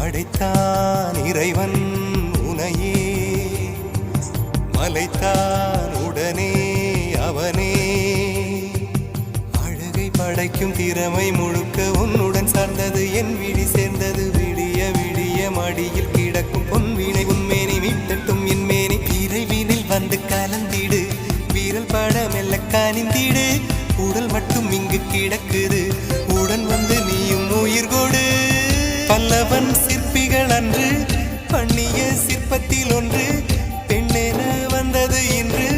படைத்தான் இறைவன் உனையே மலைத்தான் உடனே அவனே அழகை படைக்கும் திறமை முழுக்க உன்னுடன் சார்ந்தது என் விழி சேர்ந்தது விடிய விடிய மடியில் கிடக்கும் பொன்வினை உன்மேனி மீட்டட்டும் என் மேனி இறைவினில் வந்து கலந்திடு வீரல் பட மெல்ல காணிந்திடு உடல் மட்டும் இங்கு கிடக்குது உடன் வந்து நீயும் உயிர் கொடு பல்லவன் சிற்பிகள் அன்று பண்ணிய சிற்பத்தில் ஒன்று பெண்ணென வந்தது இன்று